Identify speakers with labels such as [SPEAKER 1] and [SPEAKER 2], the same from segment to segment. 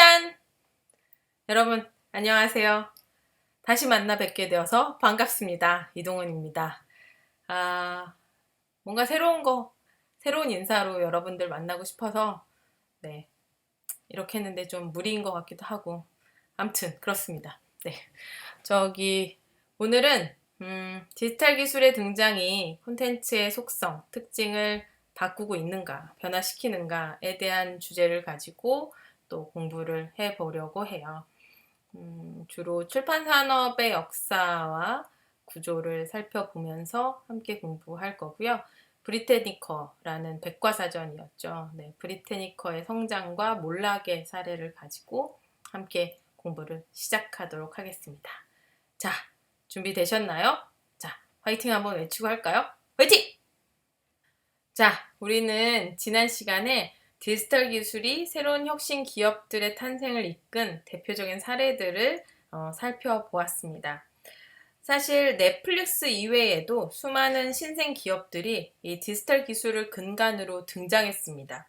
[SPEAKER 1] 짠! 여러분, 안녕하세요. 다시 만나 뵙게 되어서 반갑습니다. 이동은입니다. 뭔가 새로운 인사로 여러분들 만나고 싶어서, 네, 이렇게 했는데 좀 무리인 것 같기도 하고, 암튼, 그렇습니다. 네. 오늘은, 디지털 기술의 등장이 콘텐츠의 속성, 특징을 바꾸고 있는가, 변화시키는가에 대한 주제를 가지고 또 공부를 해보려고 해요. 주로 출판 산업의 역사와 구조를 살펴보면서 함께 공부할 거고요. 브리테니커라는 백과사전이었죠. 네, 브리테니커의 성장과 몰락의 사례를 가지고 함께 공부를 시작하도록 하겠습니다. 자, 준비되셨나요? 자, 화이팅 한번 외치고 할까요? 화이팅! 자, 우리는 지난 시간에 디지털 기술이 새로운 혁신 기업들의 탄생을 이끈 대표적인 사례들을 살펴보았습니다. 사실 넷플릭스 이외에도 수많은 신생 기업들이 이 디지털 기술을 근간으로 등장했습니다.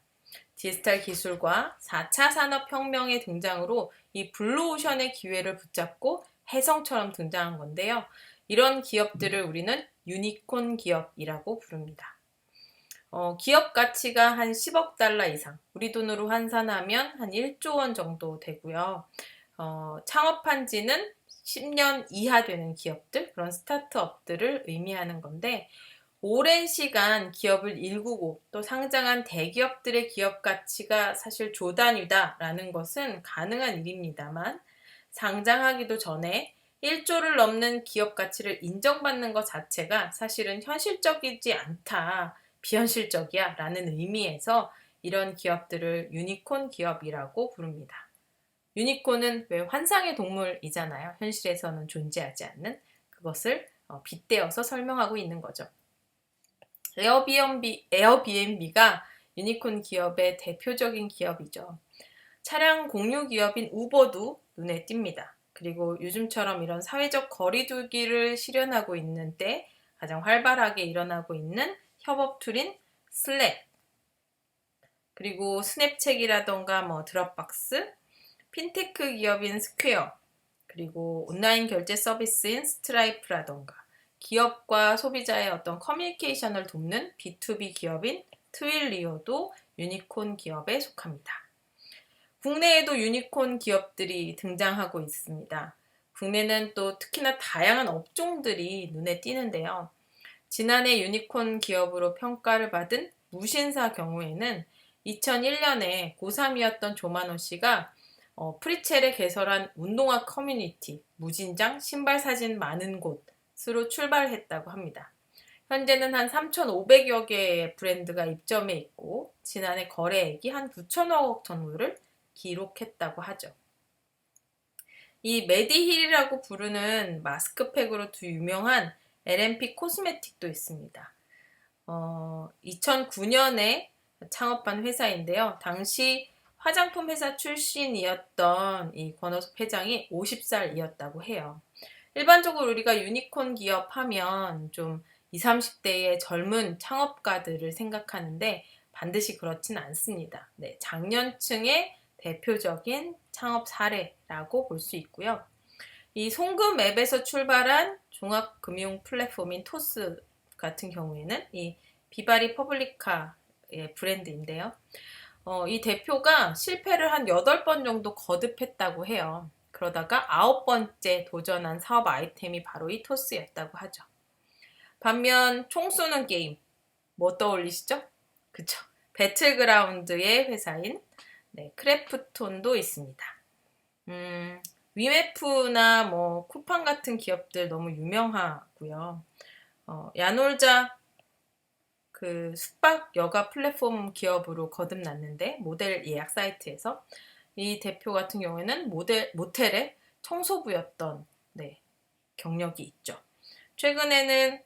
[SPEAKER 1] 디지털 기술과 4차 산업혁명의 등장으로 이 블루오션의 기회를 붙잡고 혜성처럼 등장한 건데요. 이런 기업들을 우리는 유니콘 기업이라고 부릅니다. 기업 가치가 한 10억 달러 이상, 우리 돈으로 환산하면 한 1조 원 정도 되고요. 창업한 지는 10년 이하 되는 기업들, 그런 스타트업들을 의미하는 건데, 오랜 시간 기업을 일구고 또 상장한 대기업들의 기업 가치가 사실 조단위다라는 것은 가능한 일입니다만, 상장하기도 전에 1조를 넘는 기업 가치를 인정받는 것 자체가 사실은 현실적이지 않다. 비현실적이야 라는 의미에서 이런 기업들을 유니콘 기업이라고 부릅니다. 유니콘은 왜 환상의 동물이잖아요. 현실에서는 존재하지 않는 그것을 빗대어서 설명하고 있는 거죠. 에어비앤비가 유니콘 기업의 대표적인 기업이죠. 차량 공유 기업인 우버도 눈에 띕니다. 그리고 요즘처럼 이런 사회적 거리두기를 실현하고 있는 때 가장 활발하게 일어나고 있는 협업 툴인 슬랙, 그리고 스냅책이라던가 드롭박스, 핀테크 기업인 스퀘어, 그리고 온라인 결제 서비스인 스트라이프라던가 기업과 소비자의 어떤 커뮤니케이션을 돕는 B2B 기업인 트윌리오도 유니콘 기업에 속합니다. 국내에도 유니콘 기업들이 등장하고 있습니다. 국내는 또 특히나 다양한 업종들이 눈에 띄는데요. 지난해 유니콘 기업으로 평가를 받은 무신사 경우에는 2001년에 고3이었던 조만호 씨가 프리첼에 개설한 운동화 커뮤니티 무진장 신발 사진 많은 곳으로 출발했다고 합니다. 현재는 한 3,500여 개의 브랜드가 입점해 있고 지난해 거래액이 한 9천억 정도를 기록했다고 하죠. 이 메디힐이라고 부르는 마스크팩으로 두 유명한 LMP 코스메틱도 있습니다. 2009년에 창업한 회사인데요. 당시 화장품 회사 출신이었던 이 권호섭 회장이 50살이었다고 해요. 일반적으로 우리가 유니콘 기업 하면 좀 20, 30대의 젊은 창업가들을 생각하는데 반드시 그렇진 않습니다. 네, 장년층의 대표적인 창업 사례라고 볼 수 있고요. 이 송금 앱에서 출발한 종합금융 플랫폼인 토스 같은 경우에는 이 비바리 퍼블리카의 브랜드인데요. 이 대표가 실패를 한 8번 정도 거듭했다고 해요. 그러다가 9번째 도전한 사업 아이템이 바로 이 토스였다고 하죠. 반면 총 쏘는 게임, 뭐 떠올리시죠? 그쵸. 배틀그라운드의 회사인 크래프톤도 있습니다. 위메프나 쿠팡 같은 기업들 너무 유명하고요. 야놀자 숙박 여가 플랫폼 기업으로 거듭났는데 모델 예약 사이트에서 이 대표 같은 경우에는 모텔의 청소부였던 경력이 있죠. 최근에는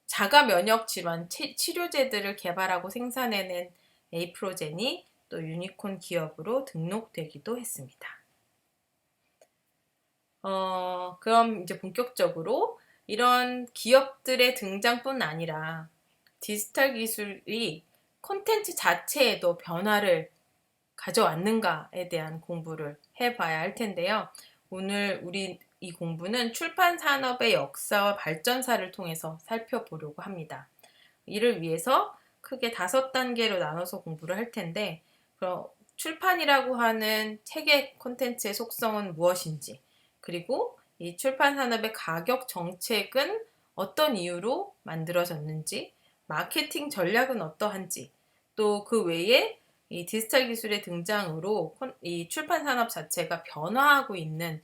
[SPEAKER 1] 자가 면역 질환 치료제들을 개발하고 생산해낸 에이프로젠이 또 유니콘 기업으로 등록되기도 했습니다. 그럼 이제 본격적으로 이런 기업들의 등장뿐 아니라 디지털 기술이 콘텐츠 자체에도 변화를 가져왔는가에 대한 공부를 해봐야 할 텐데요. 오늘 우리 이 공부는 출판 산업의 역사와 발전사를 통해서 살펴보려고 합니다. 이를 위해서 크게 5단계로 나눠서 공부를 할 텐데, 출판이라고 하는 책의 콘텐츠의 속성은 무엇인지, 그리고 이 출판 산업의 가격 정책은 어떤 이유로 만들어졌는지, 마케팅 전략은 어떠한지, 또 그 외에 이 디지털 기술의 등장으로 이 출판 산업 자체가 변화하고 있는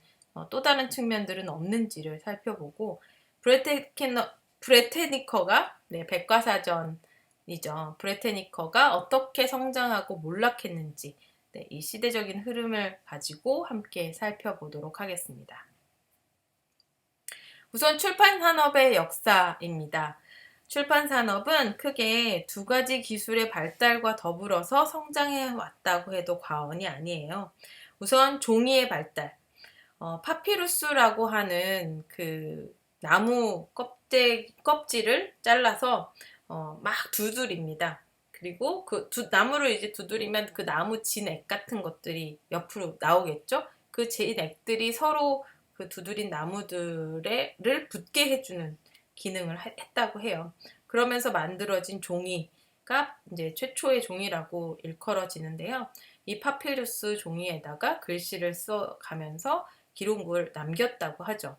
[SPEAKER 1] 또 다른 측면들은 없는지를 살펴보고, 브레테니커가 백과사전이죠. 브레테니커가 어떻게 성장하고 몰락했는지, 이 시대적인 흐름을 가지고 함께 살펴보도록 하겠습니다. 우선 출판 산업의 역사입니다. 출판 산업은 크게 2가지 기술의 발달과 더불어서 성장해 왔다고 해도 과언이 아니에요. 우선 종이의 발달. 파피루스라고 하는 그 나무 껍질을 잘라서 막 두드립니다. 그리고 그 나무를 이제 두드리면 그 나무 진액 같은 것들이 옆으로 나오겠죠? 그 진액들이 서로 그 두드린 나무들을 붙게 해주는 기능을 했다고 해요. 그러면서 만들어진 종이가 이제 최초의 종이라고 일컬어지는데요. 이 파피루스 종이에다가 글씨를 써가면서 기록을 남겼다고 하죠.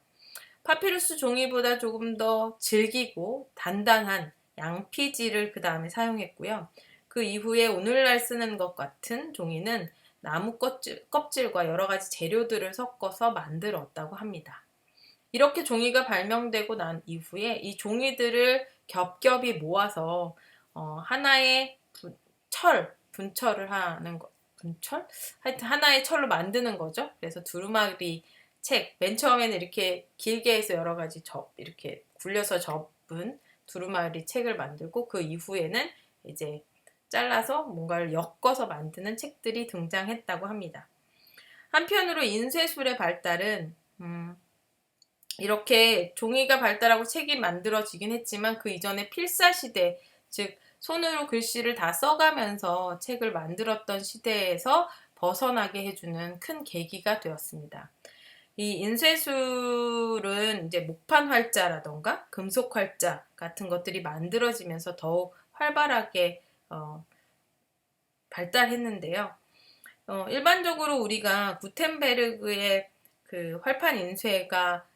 [SPEAKER 1] 파피루스 종이보다 조금 더 질기고 단단한 양피지를 그 다음에 사용했고요. 그 이후에 오늘날 쓰는 것 같은 종이는 나무 껍질과 여러 가지 재료들을 섞어서 만들었다고 합니다. 이렇게 종이가 발명되고 난 이후에 이 종이들을 겹겹이 모아서 하나의 분철을 하는 거, 분철? 하여튼 하나의 철로 만드는 거죠. 그래서 두루마리 책, 맨 처음에는 이렇게 길게 해서 여러 가지 이렇게 굴려서 접은 두루마리 책을 만들고, 그 이후에는 이제 잘라서 뭔가를 엮어서 만드는 책들이 등장했다고 합니다. 한편으로 인쇄술의 발달은 이렇게 종이가 발달하고 책이 만들어지긴 했지만 그 이전에 필사시대, 즉 손으로 글씨를 다 써가면서 책을 만들었던 시대에서 벗어나게 해주는 큰 계기가 되었습니다. 이 인쇄술은 이제 목판 활자라던가 금속 활자 같은 것들이 만들어지면서 더욱 활발하게 발달했는데요. 일반적으로 우리가 구텐베르그의 그 활판 인쇄가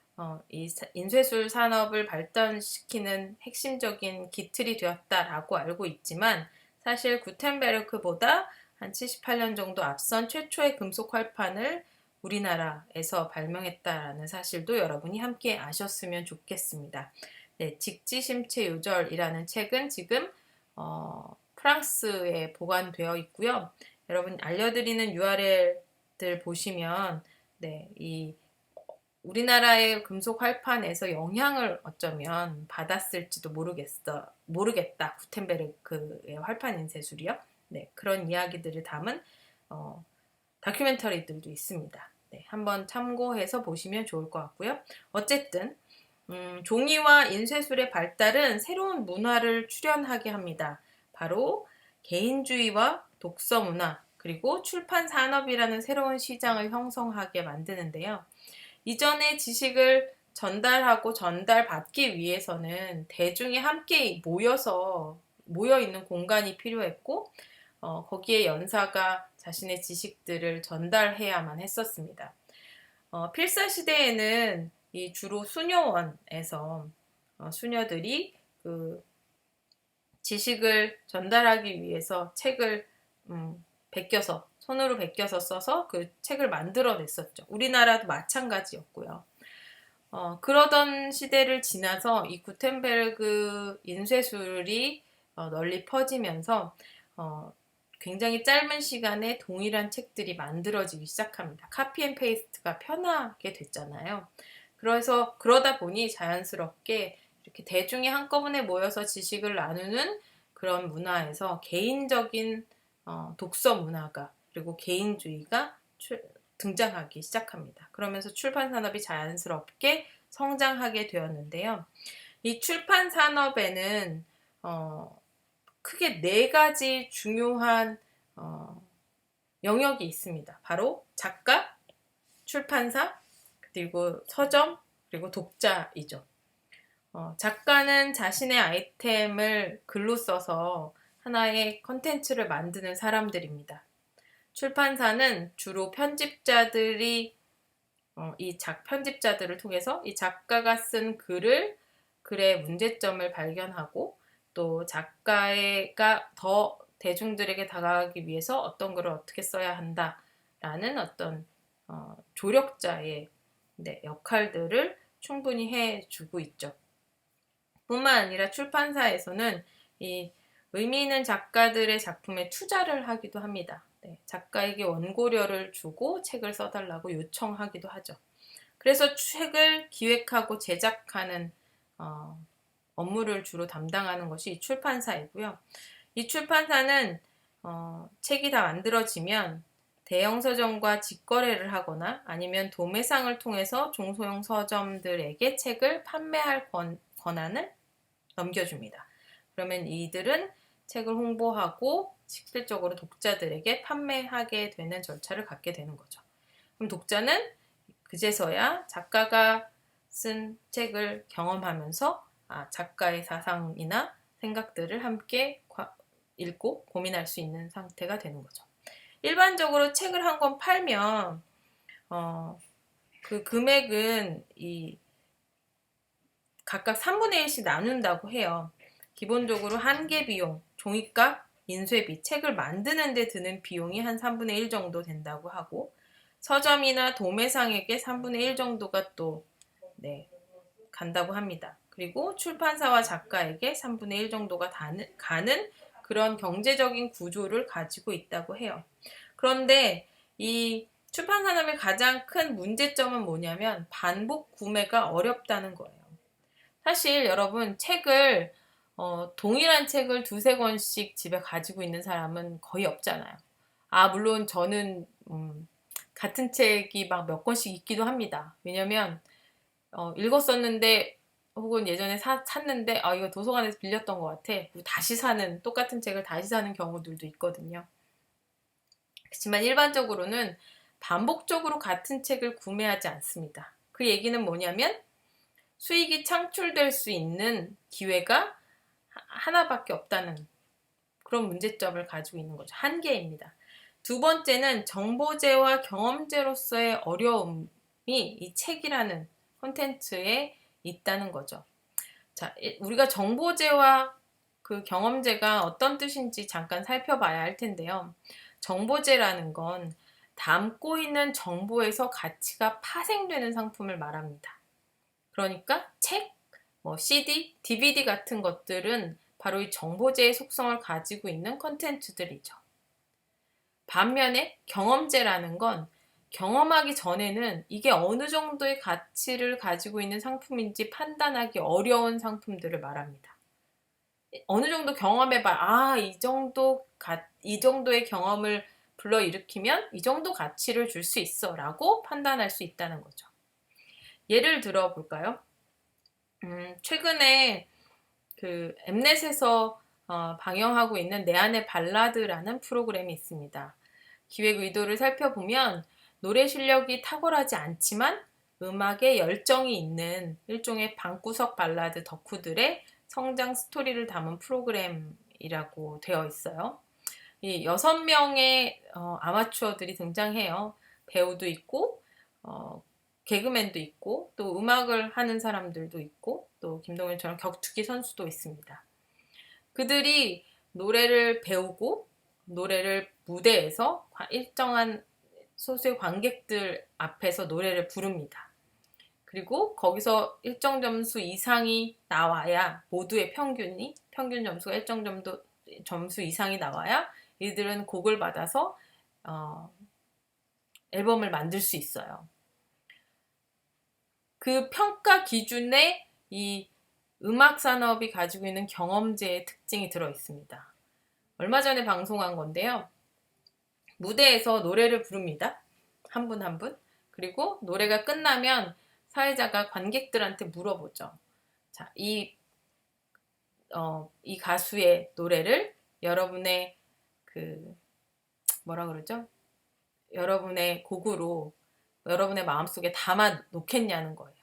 [SPEAKER 1] 이 인쇄술 산업을 발전시키는 핵심적인 기틀이 되었다라고 알고 있지만, 사실 구텐베르크보다 한 78년 정도 앞선 최초의 금속 활판을 우리나라에서 발명했다라는 사실도 여러분이 함께 아셨으면 좋겠습니다. 네, 직지심체 요절이라는 책은 지금 프랑스에 보관되어 있고요. 여러분 알려드리는 URL들 보시면 이 우리나라의 금속 활판에서 영향을 어쩌면 받았을지도 모르겠다. 구텐베르크의 활판 인쇄술이요. 그런 이야기들을 담은 다큐멘터리들도 있습니다. 한번 참고해서 보시면 좋을 것 같고요. 어쨌든 종이와 인쇄술의 발달은 새로운 문화를 출현하게 합니다. 바로 개인주의와 독서 문화, 그리고 출판 산업이라는 새로운 시장을 형성하게 만드는데요. 이전에 지식을 전달하고 전달받기 위해서는 대중이 함께 모여 있는 공간이 필요했고, 거기에 연사가 자신의 지식들을 전달해야만 했었습니다. 필사시대에는 이 주로 수녀원에서 수녀들이 그 지식을 전달하기 위해서 책을 손으로 베껴서 써서 그 책을 만들어냈었죠. 우리나라도 마찬가지였고요. 그러던 시대를 지나서 이 구텐베르그 인쇄술이 널리 퍼지면서 굉장히 짧은 시간에 동일한 책들이 만들어지기 시작합니다. 카피 앤 페이스트가 편하게 됐잖아요. 그래서 그러다 보니 자연스럽게 이렇게 대중이 한꺼번에 모여서 지식을 나누는 그런 문화에서 개인적인 독서 문화가, 그리고 개인주의가 등장하기 시작합니다. 그러면서 출판 산업이 자연스럽게 성장하게 되었는데요. 이 출판 산업에는 크게 네 가지 중요한 영역이 있습니다. 바로 작가, 출판사, 그리고 서점, 그리고 독자이죠. 작가는 자신의 아이템을 글로 써서 하나의 컨텐츠를 만드는 사람들입니다. 출판사는 주로 편집자들이 편집자들을 통해서 이 작가가 쓴 글의 문제점을 발견하고 또 작가가 더 대중들에게 다가가기 위해서 어떤 글을 어떻게 써야 한다라는 어떤 조력자의 역할들을 충분히 해주고 있죠. 뿐만 아니라 출판사에서는 이 의미 있는 작가들의 작품에 투자를 하기도 합니다. 작가에게 원고료를 주고 책을 써달라고 요청하기도 하죠. 그래서 책을 기획하고 제작하는 업무를 주로 담당하는 것이 이 출판사이고요. 이 출판사는 책이 다 만들어지면 대형 서점과 직거래를 하거나 아니면 도매상을 통해서 중소형 서점들에게 책을 판매할 권한을 넘겨줍니다. 그러면 이들은 책을 홍보하고 실질적으로 독자들에게 판매하게 되는 절차를 갖게 되는 거죠. 그럼 독자는 그제서야 작가가 쓴 책을 경험하면서 작가의 사상이나 생각들을 함께 읽고 고민할 수 있는 상태가 되는 거죠. 일반적으로 책을 한 권 팔면 그 금액은 각각 3분의 1씩 나눈다고 해요. 기본적으로 한계 비용, 종이값, 인쇄비, 책을 만드는 데 드는 비용이 한 3분의 1 정도 된다고 하고 서점이나 도매상에게 3분의 1 정도가 또 간다고 합니다. 그리고 출판사와 작가에게 3분의 1 정도가 가는 그런 경제적인 구조를 가지고 있다고 해요. 그런데 이 출판 산업의 가장 큰 문제점은 뭐냐면 반복 구매가 어렵다는 거예요. 사실 여러분 동일한 책을 두세 권씩 집에 가지고 있는 사람은 거의 없잖아요. 물론 저는 같은 책이 막 몇 권씩 있기도 합니다. 왜냐면 읽었었는데 혹은 예전에 샀는데 이거 도서관에서 빌렸던 것 같아. 다시 똑같은 책을 다시 사는 경우들도 있거든요. 그렇지만 일반적으로는 반복적으로 같은 책을 구매하지 않습니다. 그 얘기는 뭐냐면 수익이 창출될 수 있는 기회가 하나밖에 없다는 그런 문제점을 가지고 있는 거죠. 한계입니다. 두 번째는 정보제와 경험제로서의 어려움이 이 책이라는 콘텐츠에 있다는 거죠. 자, 우리가 정보제와 그 경험제가 어떤 뜻인지 잠깐 살펴봐야 할 텐데요. 정보제라는 건 담고 있는 정보에서 가치가 파생되는 상품을 말합니다. 그러니까 책, CD, DVD 같은 것들은 바로 이 정보제의 속성을 가지고 있는 콘텐츠들이죠. 반면에 경험제라는 건 경험하기 전에는 이게 어느 정도의 가치를 가지고 있는 상품인지 판단하기 어려운 상품들을 말합니다. 어느 정도 경험해봐. 이 정도의 경험을 불러일으키면 이 정도 가치를 줄 수 있어 라고 판단할 수 있다는 거죠. 예를 들어 볼까요? 최근에 그 엠넷에서 방영하고 있는 내 안의 발라드라는 프로그램이 있습니다. 기획 의도를 살펴보면 노래 실력이 탁월하지 않지만 음악에 열정이 있는 일종의 방구석 발라드 덕후들의 성장 스토리를 담은 프로그램이라고 되어 있어요. 이 6명의 아마추어들이 등장해요. 배우도 있고 개그맨도 있고 또 음악을 하는 사람들도 있고 또 김동현처럼 격투기 선수도 있습니다. 그들이 노래를 배우고 노래를 무대에서 일정한 소수의 관객들 앞에서 노래를 부릅니다. 그리고 거기서 일정 점수 이상이 나와야 모두의 평균 점수가 일정 점수 이상이 나와야 이들은 곡을 받아서 앨범을 만들 수 있어요. 그 평가 기준에 이 음악 산업이 가지고 있는 경험제의 특징이 들어 있습니다. 얼마 전에 방송한 건데요. 무대에서 노래를 부릅니다. 한 분 한 분. 그리고 노래가 끝나면 사회자가 관객들한테 물어보죠. 자, 이 이 가수의 노래를 여러분의 그 뭐라 그러죠? 여러분의 곡으로 여러분의 마음속에 담아 놓겠냐는 거예요.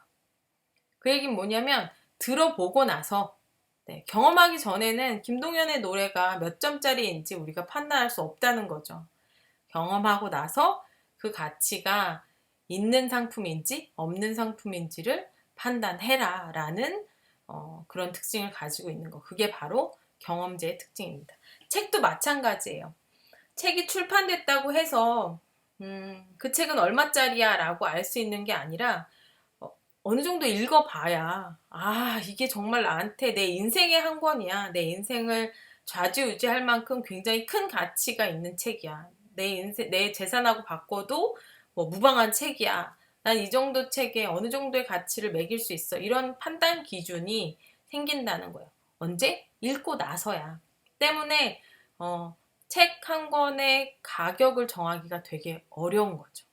[SPEAKER 1] 그 얘기는 뭐냐면 들어보고 나서 경험하기 전에는 김동연의 노래가 몇 점짜리인지 우리가 판단할 수 없다는 거죠. 경험하고 나서 그 가치가 있는 상품인지 없는 상품인지를 판단해라 라는 그런 특징을 가지고 있는 거. 그게 바로 경험제의 특징입니다. 책도 마찬가지예요. 책이 출판됐다고 해서 그 책은 얼마짜리야 라고 알 수 있는 게 아니라 어느 정도 읽어봐야 이게 정말 나한테 내 인생의 한 권이야. 내 인생을 좌지우지할 만큼 굉장히 큰 가치가 있는 책이야. 내 재산하고 바꿔도 뭐 무방한 책이야. 난 이 정도 책에 어느 정도의 가치를 매길 수 있어. 이런 판단 기준이 생긴다는 거예요. 언제? 읽고 나서야. 때문에 책 한 권의 가격을 정하기가 되게 어려운 거죠.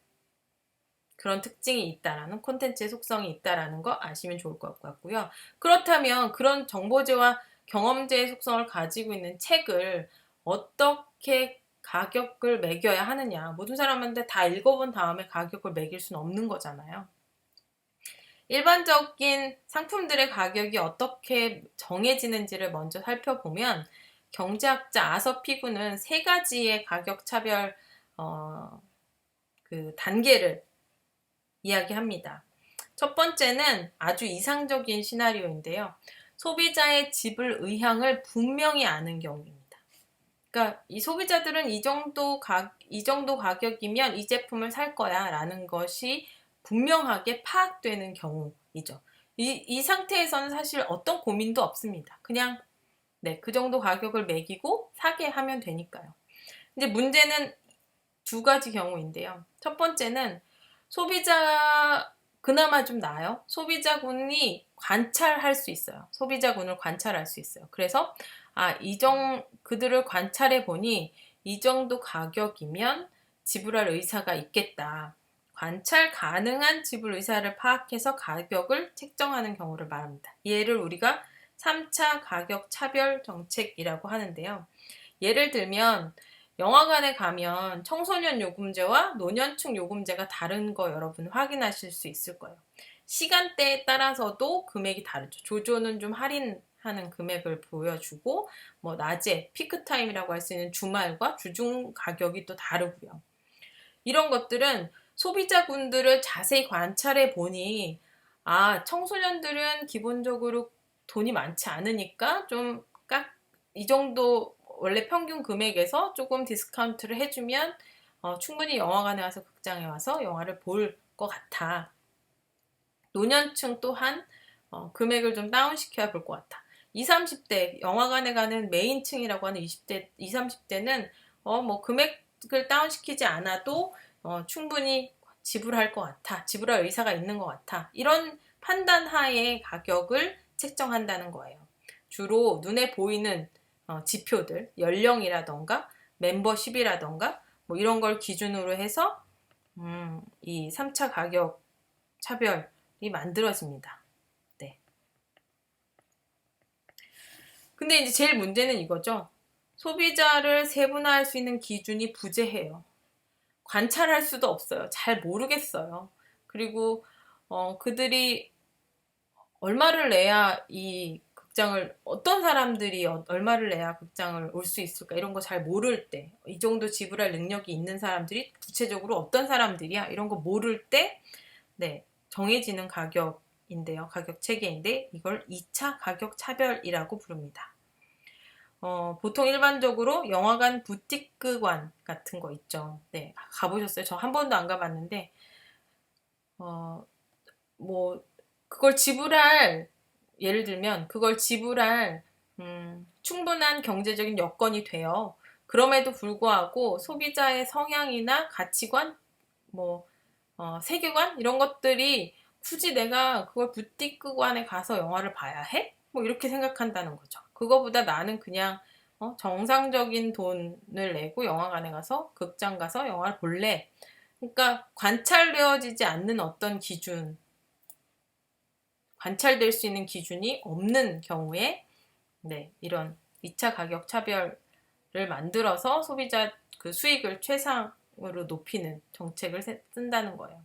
[SPEAKER 1] 그런 특징이 있다라는 콘텐츠의 속성이 있다라는 거 아시면 좋을 것 같고요. 그렇다면 그런 정보제와 경험제의 속성을 가지고 있는 책을 어떻게 가격을 매겨야 하느냐. 모든 사람한테 다 읽어본 다음에 가격을 매길 수는 없는 거잖아요. 일반적인 상품들의 가격이 어떻게 정해지는지를 먼저 살펴보면 경제학자 아서 피구는 세 가지의 가격 차별 그 단계를 이야기합니다. 첫 번째는 아주 이상적인 시나리오인데요. 소비자의 지불 의향을 분명히 아는 경우입니다. 그러니까 이 소비자들은 이 정도 가격이면 이 제품을 살 거야 라는 것이 분명하게 파악되는 경우이죠. 이 상태에서는 사실 어떤 고민도 없습니다. 그냥 그 정도 가격을 매기고 사게 하면 되니까요. 이제 문제는 두 가지 경우인데요. 첫 번째는 그나마 좀 나아요. 소비자군이 관찰할 수 있어요. 소비자군을 관찰할 수 있어요. 그래서 그들을 관찰해 보니 이 정도 가격이면 지불할 의사가 있겠다. 관찰 가능한 지불 의사를 파악해서 가격을 책정하는 경우를 말합니다. 얘를 우리가 3차 가격 차별 정책이라고 하는데요. 예를 들면 영화관에 가면 청소년 요금제와 노년층 요금제가 다른 거 여러분 확인하실 수 있을 거예요. 시간대에 따라서도 금액이 다르죠. 조조는 좀 할인하는 금액을 보여주고 낮에 피크타임이라고 할 수 있는 주말과 주중 가격이 또 다르고요. 이런 것들은 소비자군들을 자세히 관찰해 보니 청소년들은 기본적으로 돈이 많지 않으니까 이 정도 원래 평균 금액에서 조금 디스카운트를 해주면 충분히 영화관에 와서 극장에 와서 영화를 볼 것 같아. 노년층 또한 금액을 좀 다운시켜야 볼 것 같아. 20, 30대 영화관에 가는 메인층이라고 하는 20대, 20, 30대는 금액을 다운시키지 않아도 충분히 지불할 것 같아. 지불할 의사가 있는 것 같아. 이런 판단 하에 가격을 책정한다는 거예요. 주로 눈에 보이는 지표들, 연령이라던가 멤버십이라던가 이런 걸 기준으로 해서 이 3차 가격 차별이 만들어집니다. 네. 근데 이제 제일 문제는 이거죠. 소비자를 세분화할 수 있는 기준이 부재해요. 관찰할 수도 없어요. 잘 모르겠어요. 그리고 그들이 얼마를 내야 어떤 사람들이 얼마를 내야 극장을 올 수 있을까 이런 거 잘 모를 때, 이 정도 지불할 능력이 있는 사람들이 구체적으로 어떤 사람들이야 이런 거 모를 때 정해지는 가격인데요. 가격 체계인데 이걸 2차 가격 차별이라고 부릅니다. 보통 일반적으로 영화관 부티크관 같은 거 있죠. 네, 가보셨어요? 저 한 번도 안 가봤는데 그걸 예를 들면 그걸 지불할 충분한 경제적인 여건이 돼요. 그럼에도 불구하고 소비자의 성향이나 가치관, 세계관 이런 것들이 굳이 내가 그걸 부티크관에 가서 영화를 봐야 해? 이렇게 생각한다는 거죠. 그거보다 나는 그냥 정상적인 돈을 내고 영화관에 가서 극장 가서 영화를 볼래. 그러니까 관찰되어지지 않는 어떤 기준, 관찰될 수 있는 기준이 없는 경우에 네, 이런 2차 가격 차별을 만들어서 소비자 그 수익을 최상으로 높이는 정책을 쓴다는 거예요.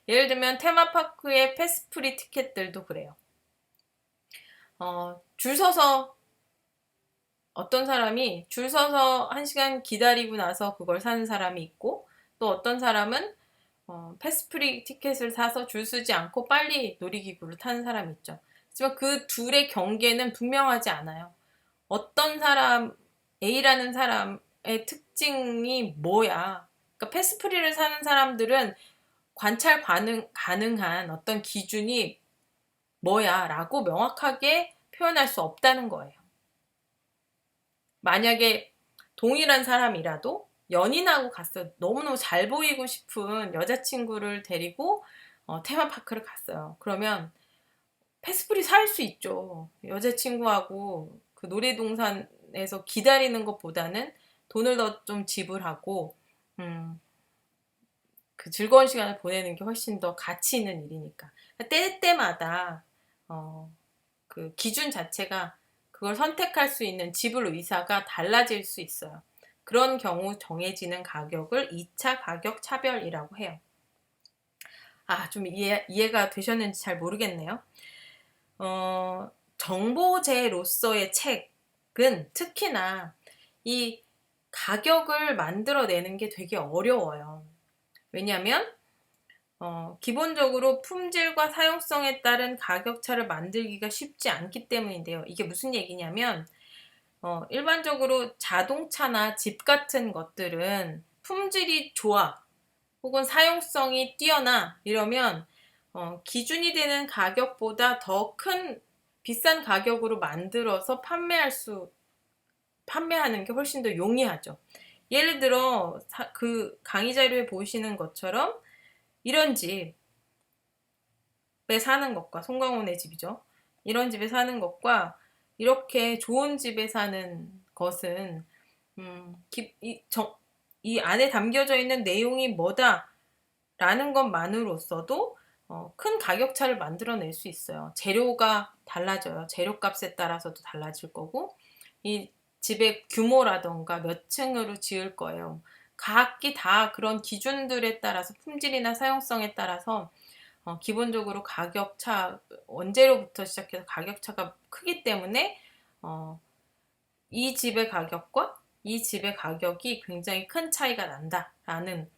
[SPEAKER 1] 예를 들면 테마파크의 패스프리 티켓들도 그래요. 줄 서서 어떤 사람이 줄 서서 1시간 기다리고 나서 그걸 사는 사람이 있고, 또 어떤 사람은 패스프리 티켓을 사서 줄 서지 않고 빨리 놀이기구를 타는 사람이 있죠. 하지만 그 둘의 경계는 분명하지 않아요. 어떤 사람, A라는 사람의 특징이 뭐야? 그러니까 패스프리를 사는 사람들은 관찰 가능한 어떤 기준이 뭐야? 라고 명확하게 표현할 수 없다는 거예요. 만약에 동일한 사람이라도 연인하고 갔어요. 너무너무 잘 보이고 싶은 여자친구를 데리고 테마파크를 갔어요. 그러면 패스프리 살 수 있죠. 여자친구하고 그 놀이동산에서 기다리는 것보다는 돈을 더 좀 지불하고 그 즐거운 시간을 보내는 게 훨씬 더 가치 있는 일이니까. 때때마다 그 기준 자체가 그걸 선택할 수 있는 지불 의사가 달라질 수 있어요. 그런 경우 정해지는 가격을 2차 가격 차별이라고 해요. 좀 이해가 되셨는지 잘 모르겠네요. 정보제로서의 책은 특히나 이 가격을 만들어내는 게 되게 어려워요. 왜냐하면 기본적으로 품질과 사용성에 따른 가격차를 만들기가 쉽지 않기 때문인데요. 이게 무슨 얘기냐면 일반적으로 자동차나 집 같은 것들은 품질이 좋아 혹은 사용성이 뛰어나 이러면 기준이 되는 가격보다 더 큰 비싼 가격으로 만들어서 판매하는 게 훨씬 더 용이하죠. 예를 들어 그 강의 자료에 보시는 것처럼 이런 집에 사는 것과 송강호네 집이죠. 이런 집에 사는 것과 이렇게 좋은 집에 사는 것은 이 안에 담겨져 있는 내용이 뭐다라는 것만으로서도 큰 가격차를 만들어낼 수 있어요. 재료가 달라져요. 재료값에 따라서도 달라질 거고 이 집의 규모라던가 몇 층으로 지을 거예요. 각기 다 그런 기준들에 따라서 품질이나 사용성에 따라서 기본적으로 가격차, 원재료부터 시작해서 가격차가 크기 때문에 이 집의 가격과 이 집의 가격이 굉장히 큰 차이가 난다라는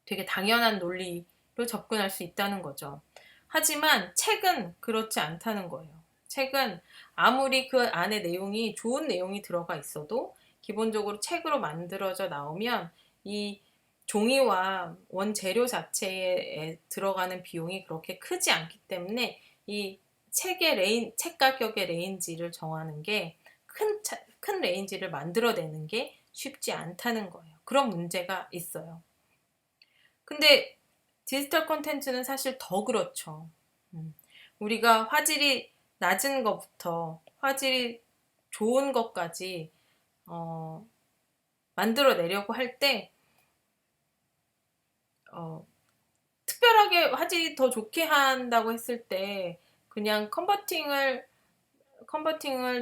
[SPEAKER 1] 되게 당연한 논리로 접근할 수 있다는 거죠. 하지만 책은 그렇지 않다는 거예요. 책은 아무리 그 안에 내용이 좋은 내용이 들어가 있어도 기본적으로 책으로 만들어져 나오면 이 종이와 원재료 자체에 들어가는 비용이 그렇게 크지 않기 때문에 이 책 가격의 레인지를 정하는 게 큰 레인지를 만들어내는 게 쉽지 않다는 거예요. 그런 문제가 있어요. 근데 디지털 콘텐츠는 사실 더 그렇죠. 우리가 화질이 낮은 것부터 화질이 좋은 것까지 만들어내려고 할 때 특별하게 화질이 더 좋게 한다고 했을 때 그냥 컨버팅을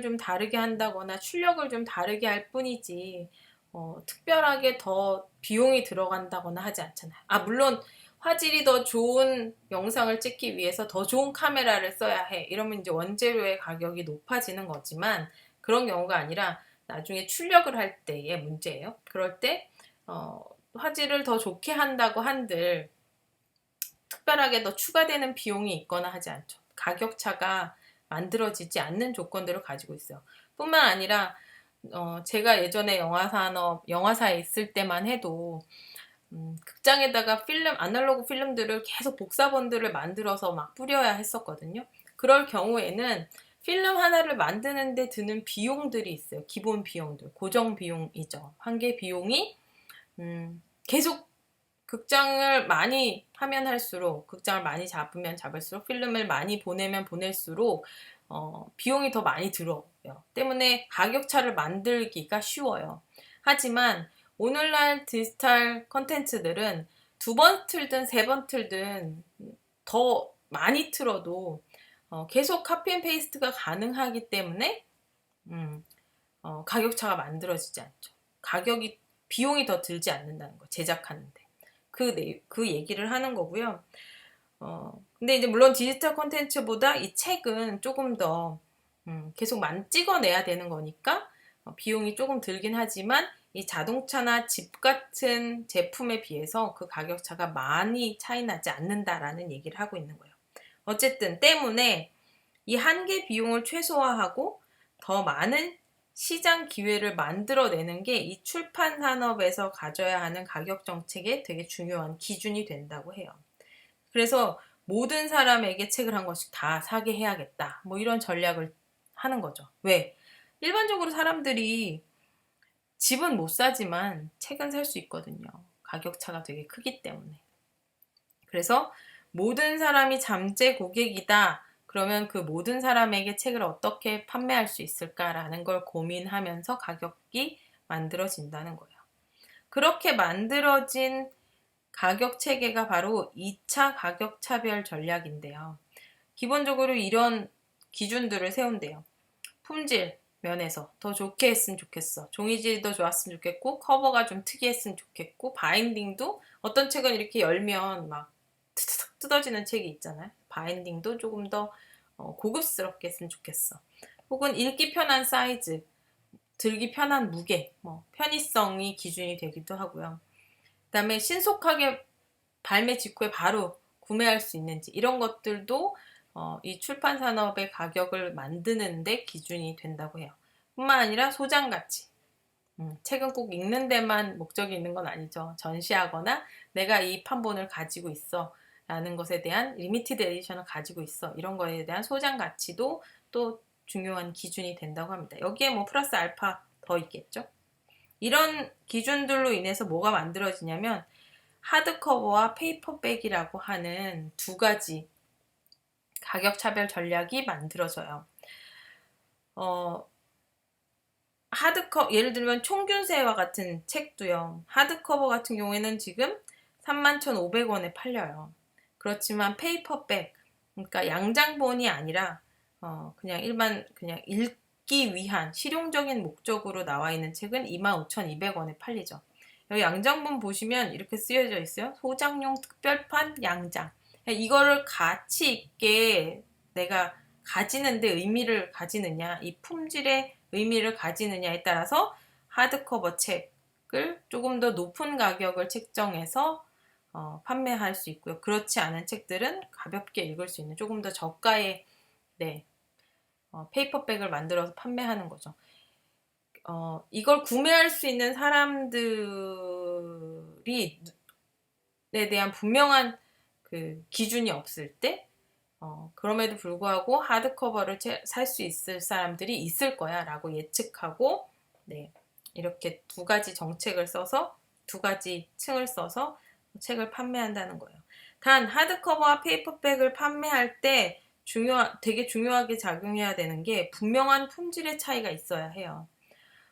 [SPEAKER 1] 좀 다르게 한다거나 출력을 좀 다르게 할 뿐이지 특별하게 더 비용이 들어간다거나 하지 않잖아요. 물론 화질이 더 좋은 영상을 찍기 위해서 더 좋은 카메라를 써야 해. 이러면 이제 원재료의 가격이 높아지는 거지만 그런 경우가 아니라 나중에 출력을 할 때의 문제예요. 그럴 때 화질을 더 좋게 한다고 한들 특별하게 더 추가되는 비용이 있거나 하지 않죠. 가격차가 만들어지지 않는 조건들을 가지고 있어요. 뿐만 아니라 제가 예전에 영화사에 있을 때만 해도 극장에다가 아날로그 필름들을 계속 복사본들을 만들어서 막 뿌려야 했었거든요. 그럴 경우에는 필름 하나를 만드는데 드는 비용들이 있어요. 기본 비용들, 고정 비용이죠. 환계 비용이 계속 극장을 많이 하면 할수록, 극장을 많이 잡으면 잡을수록, 필름을 많이 보내면 보낼수록 비용이 더 많이 들어요. 때문에 가격차를 만들기가 쉬워요. 하지만 오늘날 디지털 컨텐츠들은 2번 틀든 3번 틀든 더 많이 틀어도 계속 카피 앤 페이스트가 가능하기 때문에 가격차가 만들어지지 않죠. 비용이 더 들지 않는다는 거, 제작하는데. 그 얘기를 하는 거고요. 근데 이제 물론 디지털 콘텐츠보다 이 책은 조금 더 계속 찍어내야 되는 거니까 비용이 조금 들긴 하지만 이 자동차나 집 같은 제품에 비해서 그 가격차가 많이 차이 나지 않는다라는 얘기를 하고 있는 거예요. 어쨌든 때문에 이 한계 비용을 최소화하고 더 많은 시장 기회를 만들어내는 게 이 출판 산업에서 가져야 하는 가격 정책의 되게 중요한 기준이 된다고 해요. 그래서 모든 사람에게 책을 한 권씩 다 사게 해야겠다. 뭐 이런 전략을 하는 거죠. 왜? 일반적으로 사람들이 집은 못 사지만 책은 살 수 있거든요. 가격 차가 되게 크기 때문에. 그래서 모든 사람이 잠재 고객이다. 그러면 그 모든 사람에게 책을 어떻게 판매할 수 있을까라는 걸 고민하면서 가격이 만들어진다는 거예요. 그렇게 만들어진 가격 체계가 바로 2차 가격 차별 전략인데요. 기본적으로 이런 기준들을 세운대요. 품질 면에서 더 좋게 했으면 좋겠어. 종이질도 좋았으면 좋겠고, 커버가 좀 특이했으면 좋겠고, 바인딩도 어떤 책은 이렇게 열면 막 뜯어지는 책이 있잖아요. 바인딩도 조금 더 고급스럽게 했으면 좋겠어. 혹은 읽기 편한 사이즈, 들기 편한 무게, 편의성이 기준이 되기도 하고요. 그 다음에 신속하게 발매 직후에 바로 구매할 수 있는지 이런 것들도 이 출판 산업의 가격을 만드는데 기준이 된다고 해요. 뿐만 아니라 소장 가치. 책은 꼭 읽는 데만 목적이 있는 건 아니죠. 전시하거나 내가 이 판본을 가지고 있어 라는 것에 대한 리미티드 에디션을 가지고 있어 이런 거에 대한 소장 가치도 또 중요한 기준이 된다고 합니다. 여기에 뭐 플러스 알파 더 있겠죠. 이런 기준들로 인해서 뭐가 만들어지냐면 하드커버와 페이퍼백이라고 하는 두 가지 가격 차별 전략이 만들어져요. 예를 들면 총균세와 같은 책도요. 하드커버 같은 경우에는 지금 31,500원에 팔려요. 그렇지만 페이퍼백, 그러니까 양장본이 아니라 그냥 읽기 위한 실용적인 목적으로 나와 있는 책은 25,200원에 팔리죠. 여기 양장본 보시면 이렇게 쓰여져 있어요. 소장용 특별판 양장. 이거를 가치 있게 내가 가지는데 의미를 가지느냐, 이 품질의 의미를 가지느냐에 따라서 하드커버 책을 조금 더 높은 가격을 책정해서 판매할 수 있고요. 그렇지 않은 책들은 가볍게 읽을 수 있는 조금 더 저가의 페이퍼백을 만들어서 판매하는 거죠. 이걸 구매할 수 있는 사람들이 에 대한 분명한 그 기준이 없을 때 그럼에도 불구하고 하드커버를 살 수 있을 사람들이 있을 거야 라고 예측하고 이렇게 두 가지 정책을 써서 두 가지 층을 써서 책을 판매한다는 거예요. 단 하드커버와 페이퍼백을 판매할 때 되게 중요하게 작용해야 되는 게 분명한 품질의 차이가 있어야 해요.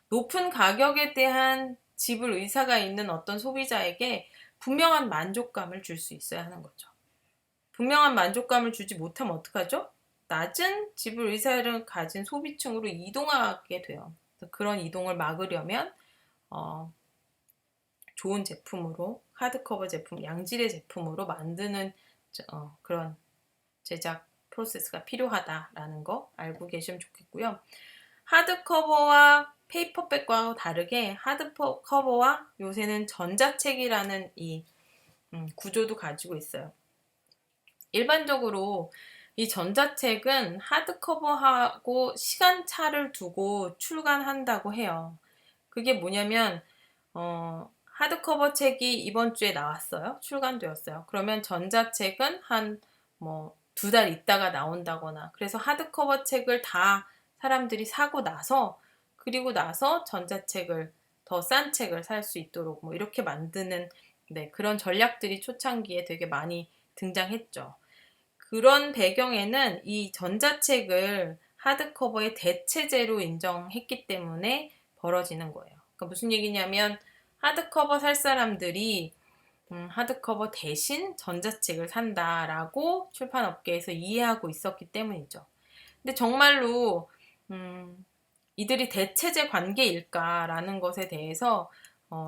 [SPEAKER 1] 높은 가격에 대한 지불 의사가 있는 어떤 소비자에게 분명한 만족감을 줄 수 있어야 하는 거죠. 분명한 만족감을 주지 못하면 어떡하죠? 낮은 지불 의사를 가진 소비층으로 이동하게 돼요. 그런 이동을 막으려면 좋은 제품으로 하드커버 제품, 양질의 제품으로 만드는 그런 제작 프로세스가 필요하다라는 거 알고 계시면 좋겠고요. 하드커버와 페이퍼백과 다르게 하드커버와 요새는 전자책이라는 이 구조도 가지고 있어요. 일반적으로 이 전자책은 하드커버하고 시간차를 두고 출간한다고 해요. 그게 뭐냐면 하드커버 책이 이번 주에 나왔어요. 출간되었어요. 그러면 전자책은 한 2달 있다가 나온다거나 그래서 하드커버 책을 다 사람들이 사고 나서 그리고 나서 전자책을 더 싼 책을 살 수 있도록 이렇게 만드는 그런 전략들이 초창기에 되게 많이 등장했죠. 그런 배경에는 이 전자책을 하드커버의 대체제로 인정했기 때문에 벌어지는 거예요. 그러니까 무슨 얘기냐면 하드커버 살 사람들이 하드커버 대신 전자책을 산다라고 출판업계에서 이해하고 있었기 때문이죠. 근데 정말로 이들이 대체제 관계일까라는 것에 대해서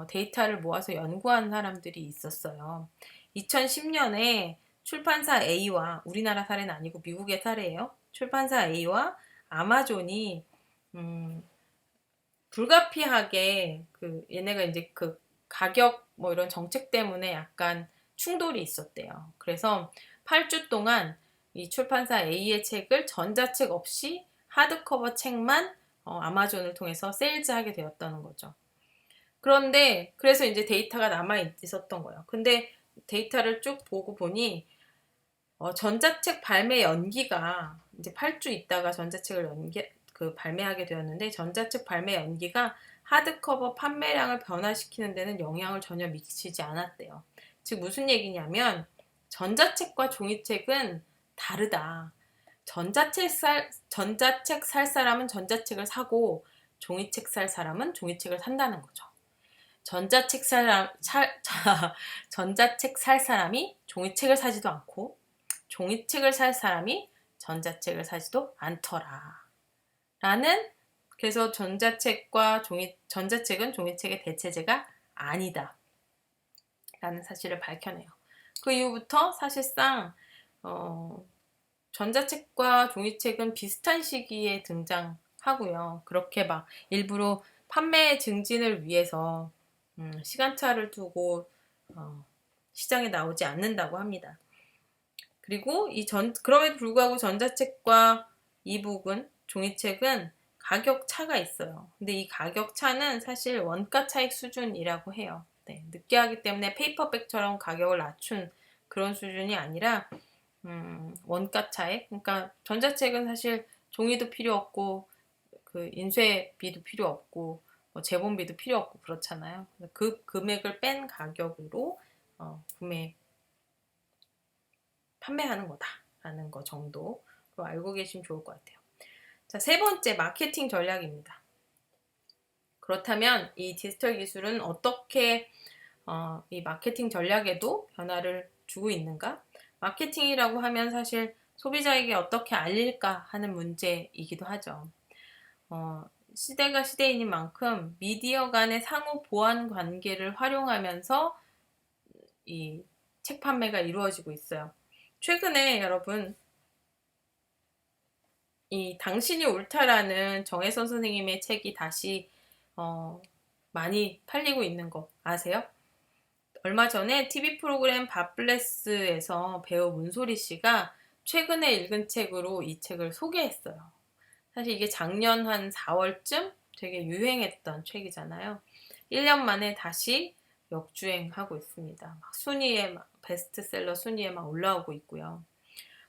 [SPEAKER 1] 데이터를 모아서 연구한 사람들이 있었어요. 2010년에 출판사 A와, 우리나라 사례는 아니고 미국의 사례예요. 출판사 A와 아마존이 불가피하게 얘네가 이제 그 가격 뭐 이런 정책 때문에 약간 충돌이 있었대요. 그래서 8주 동안 이 출판사 A의 책을 전자책 없이 하드커버 책만 아마존을 통해서 세일즈하게 되었다는 거죠. 그런데 그래서 이제 데이터가 남아 있었던 거예요. 근데 데이터를 쭉 보고 보니 전자책 발매 연기가 이제 8주 있다가 전자책을 발매하게 되었는데, 전자책 발매 연기가 하드커버 판매량을 변화시키는 데는 영향을 전혀 미치지 않았대요. 즉 무슨 얘기냐면 전자책과 종이책은 다르다. 전자책 살 사람은 전자책을 사고 종이책 살 사람은 종이책을 산다는 거죠. 전자책 살 사람이 종이책을 사지도 않고 종이책을 살 사람이 전자책을 사지도 않더라. 그래서 전자책은 종이책의 대체제가 아니다. 라는 사실을 밝혀내요. 그 이후부터 사실상 전자책과 종이책은 비슷한 시기에 등장하고요. 그렇게 막 일부러 판매 증진을 위해서 시간차를 두고 시장에 나오지 않는다고 합니다. 그리고 그럼에도 불구하고 전자책과 이북은, 종이책은 가격 차가 있어요. 근데 이 가격 차는 사실 원가 차익 수준이라고 해요. 네, 늦게 하기 때문에 페이퍼백처럼 가격을 낮춘 그런 수준이 아니라 원가 차익. 그러니까 전자책은 사실 종이도 필요 없고 그 인쇄비도 필요 없고 뭐 제본비도 필요 없고 그렇잖아요. 그 금액을 뺀 가격으로 판매하는 거다라는 거 정도 알고 계시면 좋을 것 같아요. 자, 세 번째, 마케팅 전략입니다. 그렇다면 이 디지털 기술은 어떻게 이 마케팅 전략에도 변화를 주고 있는가? 마케팅이라고 하면 사실 소비자에게 어떻게 알릴까 하는 문제이기도 하죠. 시대가 시대인 만큼 미디어 간의 상호 보완 관계를 활용하면서 이 책 판매가 이루어지고 있어요. 최근에 여러분, 이 당신이 옳다라는 정혜선 선생님의 책이 다시 많이 팔리고 있는 거 아세요? 얼마 전에 TV 프로그램 밥블레스에서 배우 문소리 씨가 최근에 읽은 책으로 이 책을 소개했어요. 사실 이게 작년 한 4월쯤 되게 유행했던 책이잖아요. 1년 만에 다시 역주행하고 있습니다. 베스트셀러 순위에 막 올라오고 있고요.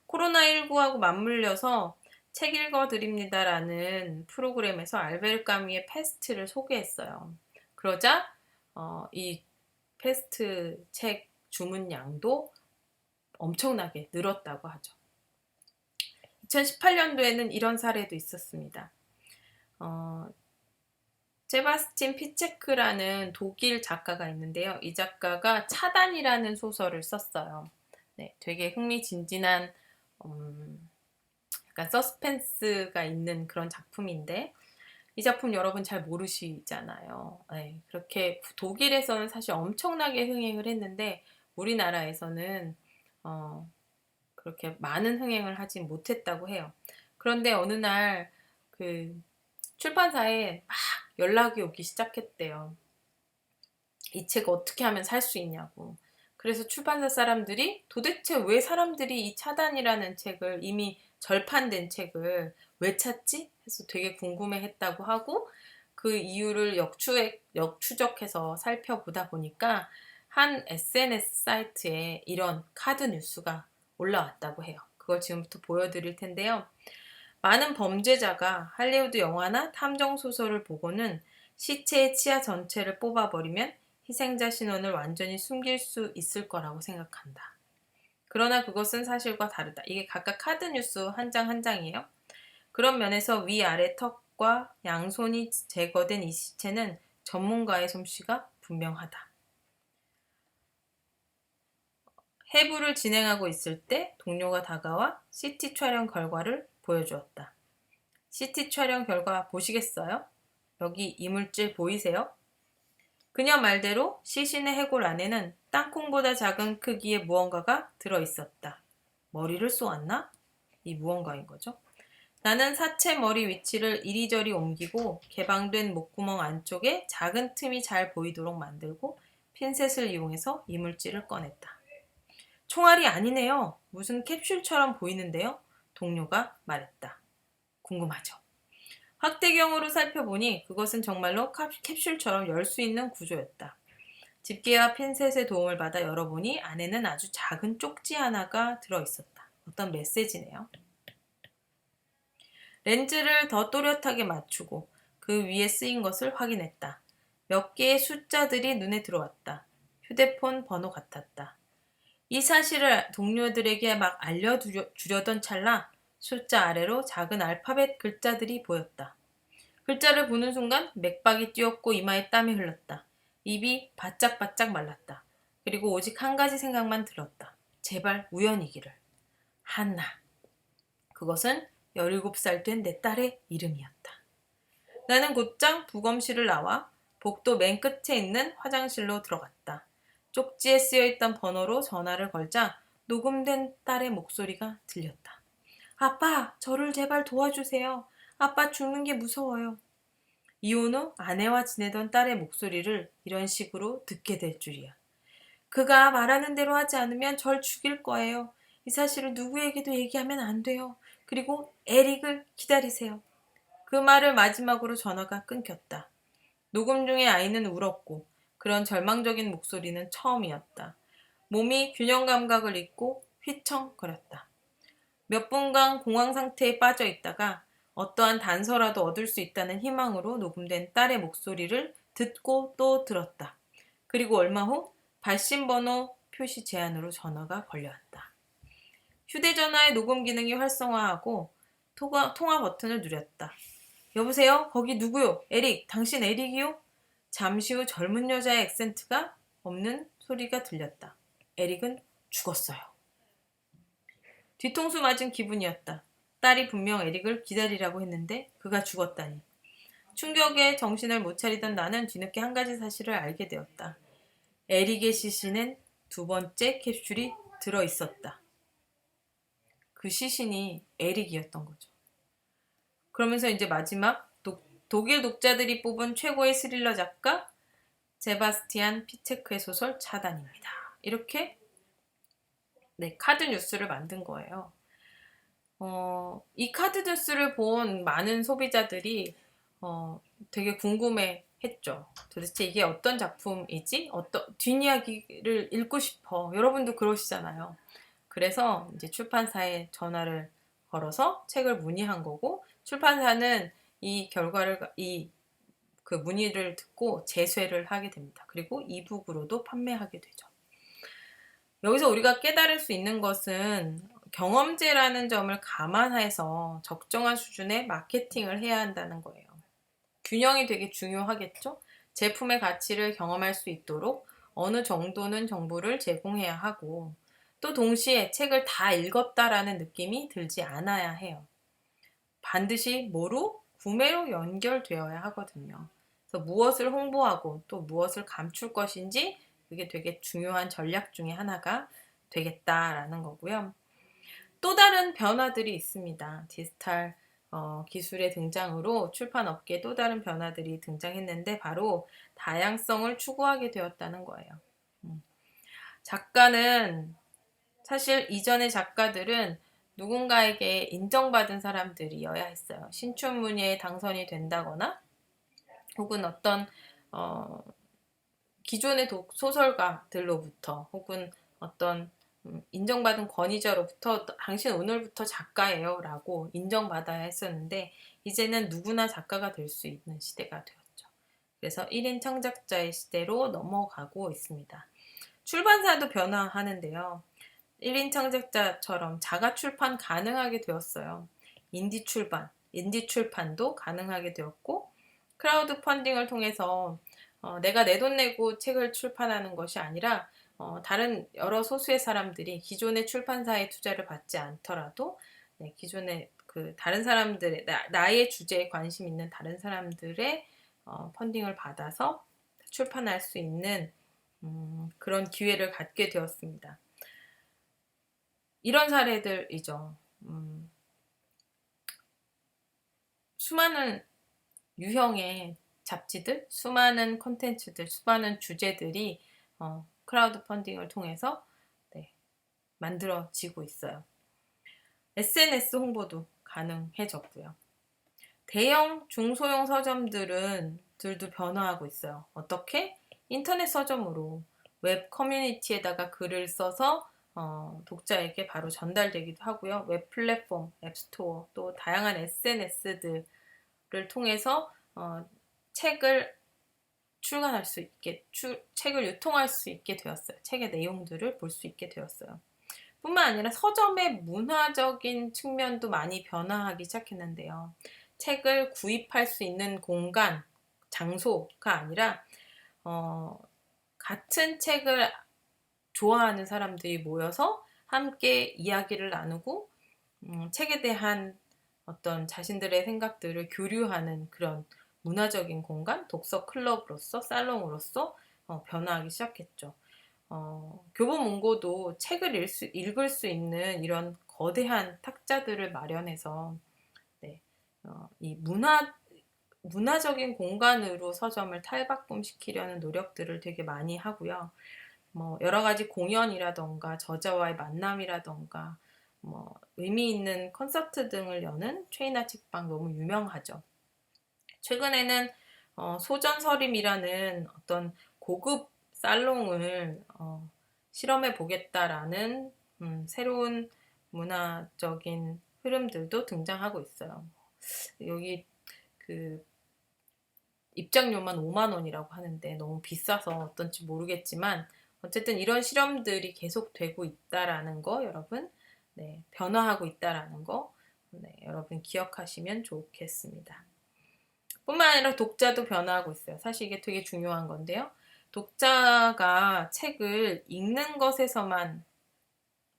[SPEAKER 1] 코로나19하고 맞물려서 책 읽어드립니다라는 프로그램에서 알베르 까뮈의 패스트를 소개했어요. 그러자 이 패스트 책 주문량도 엄청나게 늘었다고 하죠. 2018년도에는 이런 사례도 있었습니다. 세바스틴 피체크라는 독일 작가가 있는데요. 이 작가가 차단이라는 소설을 썼어요. 네, 되게 흥미진진한 약간 서스펜스가 있는 그런 작품인데, 이 작품 여러분 잘 모르시잖아요. 네, 그렇게 독일에서는 사실 엄청나게 흥행을 했는데 우리나라에서는 그렇게 많은 흥행을 하지 못했다고 해요. 그런데 어느 날 그 출판사에 막 연락이 오기 시작했대요. 이 책 어떻게 하면 살 수 있냐고. 그래서 출판사 사람들이 도대체 왜 사람들이 이 차단이라는 책을, 이미 절판된 책을 왜 찾지? 해서 되게 궁금해했다고 하고, 그 이유를 역추적해서 살펴보다 보니까 한 SNS 사이트에 이런 카드 뉴스가 올라왔다고 해요. 그걸 지금부터 보여드릴 텐데요. 많은 범죄자가 할리우드 영화나 탐정 소설을 보고는 시체의 치아 전체를 뽑아버리면 희생자 신원을 완전히 숨길 수 있을 거라고 생각한다. 그러나 그것은 사실과 다르다. 이게 각각 카드 뉴스 한 장 한 장이에요. 그런 면에서 위아래 턱과 양손이 제거된 이 시체는 전문가의 솜씨가 분명하다. 해부를 진행하고 있을 때 동료가 다가와 CT 촬영 결과를 보여주었다. CT 촬영 결과 보시겠어요? 여기 이물질 보이세요? 그녀 말대로 시신의 해골 안에는 땅콩보다 작은 크기의 무언가가 들어있었다. 머리를 쏘았나? 이 무언가인 거죠. 나는 사체 머리 위치를 이리저리 옮기고 개방된 목구멍 안쪽에 작은 틈이 잘 보이도록 만들고 핀셋을 이용해서 이물질을 꺼냈다. 총알이 아니네요. 무슨 캡슐처럼 보이는데요? 동료가 말했다. 궁금하죠? 확대경으로 살펴보니 그것은 정말로 캡슐처럼 열 수 있는 구조였다. 집게와 핀셋의 도움을 받아 열어보니 안에는 아주 작은 쪽지 하나가 들어있었다. 어떤 메시지네요. 렌즈를 더 또렷하게 맞추고 그 위에 쓰인 것을 확인했다. 몇 개의 숫자들이 눈에 들어왔다. 휴대폰 번호 같았다. 이 사실을 동료들에게 막 알려주려던 찰나 숫자 아래로 작은 알파벳 글자들이 보였다. 글자를 보는 순간 맥박이 뛰었고 이마에 땀이 흘렀다. 입이 바짝바짝 말랐다. 그리고 오직 한 가지 생각만 들었다. 제발 우연이기를. 한나. 그것은 17살 된 내 딸의 이름이었다. 나는 곧장 부검실을 나와 복도 맨 끝에 있는 화장실로 들어갔다. 쪽지에 쓰여있던 번호로 전화를 걸자 녹음된 딸의 목소리가 들렸다. 아빠, 저를 제발 도와주세요. 아빠 죽는 게 무서워요. 이혼 후 아내와 지내던 딸의 목소리를 이런 식으로 듣게 될 줄이야. 그가 말하는 대로 하지 않으면 절 죽일 거예요. 이 사실을 누구에게도 얘기하면 안 돼요. 그리고 에릭을 기다리세요. 그 말을 마지막으로 전화가 끊겼다. 녹음 중에 아이는 울었고 그런 절망적인 목소리는 처음이었다. 몸이 균형 감각을 잃고 휘청거렸다. 몇 분간 공황 상태에 빠져 있다가 어떠한 단서라도 얻을 수 있다는 희망으로 녹음된 딸의 목소리를 듣고 또 들었다. 그리고 얼마 후 발신번호 표시 제한으로 전화가 걸려왔다. 휴대전화의 녹음 기능이 활성화하고 통화 버튼을 누렸다. 여보세요? 거기 누구요? 에릭, 당신 에릭이요? 잠시 후 젊은 여자의 액센트가 없는 소리가 들렸다. 에릭은 죽었어요. 뒤통수 맞은 기분이었다. 딸이 분명 에릭을 기다리라고 했는데 그가 죽었다니. 충격에 정신을 못 차리던 나는 뒤늦게 한 가지 사실을 알게 되었다. 에릭의 시신엔 두 번째 캡슐이 들어있었다. 그 시신이 에릭이었던 거죠. 그러면서 이제 마지막 독일 독자들이 뽑은 최고의 스릴러 작가 세바스티안 피체크의 소설 차단입니다. 이렇게 카드 뉴스를 만든 거예요. 이 카드 뉴스를 본 많은 소비자들이 되게 궁금해했죠. 도대체 이게 어떤 작품이지? 뒷이야기를 읽고 싶어. 여러분도 그러시잖아요. 그래서 이제 출판사에 전화를 걸어서 책을 문의한 거고, 출판사는 이 결과를 그 문의를 듣고 재쇄를 하게 됩니다. 그리고 이북으로도 판매하게 되죠. 여기서 우리가 깨달을 수 있는 것은 경험제라는 점을 감안해서 적정한 수준의 마케팅을 해야 한다는 거예요. 균형이 되게 중요하겠죠? 제품의 가치를 경험할 수 있도록 어느 정도는 정보를 제공해야 하고, 또 동시에 책을 다 읽었다라는 느낌이 들지 않아야 해요. 반드시 뭐로? 구매로 연결되어야 하거든요. 그래서 무엇을 홍보하고 또 무엇을 감출 것인지 그게 되게 중요한 전략 중에 하나가 되겠다라는 거고요. 또 다른 변화들이 있습니다. 디지털 기술의 등장으로 출판업계에 또 다른 변화들이 등장했는데 바로 다양성을 추구하게 되었다는 거예요. 작가는 사실 이전의 작가들은 누군가에게 인정받은 사람들이어야 했어요. 신춘문예에 당선이 된다거나 혹은 어떤 기존의 소설가들로부터 혹은 어떤 인정받은 권위자로부터 당신 오늘부터 작가예요 라고 인정받아야 했었는데 이제는 누구나 작가가 될 수 있는 시대가 되었죠. 그래서 1인 창작자의 시대로 넘어가고 있습니다. 출판사도 변화하는데요. 1인 창작자처럼 자가 출판 가능하게 되었어요. 인디 출판도 가능하게 되었고 크라우드 펀딩을 통해서 내가 내 돈 내고 책을 출판하는 것이 아니라 다른 여러 소수의 사람들이 기존의 출판사의 투자를 받지 않더라도 기존의 그 다른 사람들의 나의 주제에 관심 있는 다른 사람들의 펀딩을 받아서 출판할 수 있는 그런 기회를 갖게 되었습니다. 이런 사례들이죠. 수많은 유형의 잡지들, 수많은 콘텐츠들, 수많은 주제들이 크라우드 펀딩을 통해서 만들어지고 있어요. SNS 홍보도 가능해졌고요. 대형 중소형 서점들도 변화하고 있어요. 어떻게? 인터넷 서점으로 웹 커뮤니티에다가 글을 써서 독자에게 바로 전달되기도 하고요. 웹 플랫폼, 앱스토어, 또 다양한 SNS들을 통해서 책을 출간할 수 있게, 책을 유통할 수 있게 되었어요. 책의 내용들을 볼 수 있게 되었어요. 뿐만 아니라 서점의 문화적인 측면도 많이 변화하기 시작했는데요. 책을 구입할 수 있는 공간, 장소가 아니라 같은 책을 좋아하는 사람들이 모여서 함께 이야기를 나누고 책에 대한 어떤 자신들의 생각들을 교류하는 그런 문화적인 공간, 독서 클럽으로서, 살롱으로서 변화하기 시작했죠. 교보문고도 책을 읽을 수 있는 이런 거대한 탁자들을 마련해서 이 문화적인 공간으로 서점을 탈바꿈시키려는 노력들을 되게 많이 하고요. 여러 가지 공연이라던가 저자와의 만남이라던가 의미 있는 콘서트 등을 여는 최인아 책방 너무 유명하죠. 최근에는 소전서림이라는 어떤 고급 살롱을 실험해 보겠다라는 새로운 문화적인 흐름들도 등장하고 있어요. 여기 그 입장료만 5만 원이라고 하는데 너무 비싸서 어떤지 모르겠지만 어쨌든 이런 실험들이 계속되고 있다라는 거 여러분 변화하고 있다라는 거 여러분 기억하시면 좋겠습니다. 뿐만 아니라 독자도 변화하고 있어요. 사실 이게 되게 중요한 건데요. 독자가 책을 읽는 것에서만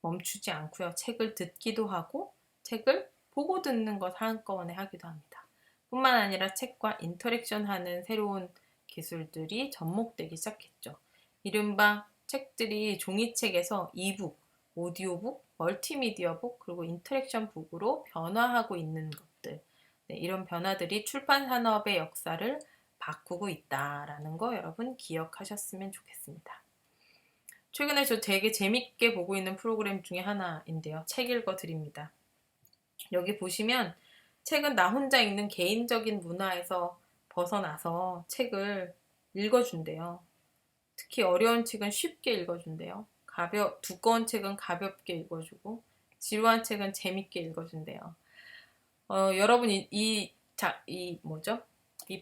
[SPEAKER 1] 멈추지 않고요. 책을 듣기도 하고 책을 보고 듣는 것 한꺼번에 하기도 합니다. 뿐만 아니라 책과 인터랙션하는 새로운 기술들이 접목되기 시작했죠. 이른바 책들이 종이책에서 이북, 오디오북, 멀티미디어북, 그리고 인터랙션 북으로 변화하고 있는 것들. 이런 변화들이 출판 산업의 역사를 바꾸고 있다라는 거 여러분 기억하셨으면 좋겠습니다. 최근에 저 되게 재밌게 보고 있는 프로그램 중에 하나인데요. 책 읽어 드립니다. 여기 보시면 책은 나 혼자 읽는 개인적인 문화에서 벗어나서 책을 읽어준대요. 특히 어려운 책은 쉽게 읽어준대요. 두꺼운 책은 가볍게 읽어주고 지루한 책은 재밌게 읽어준대요. 여러분 이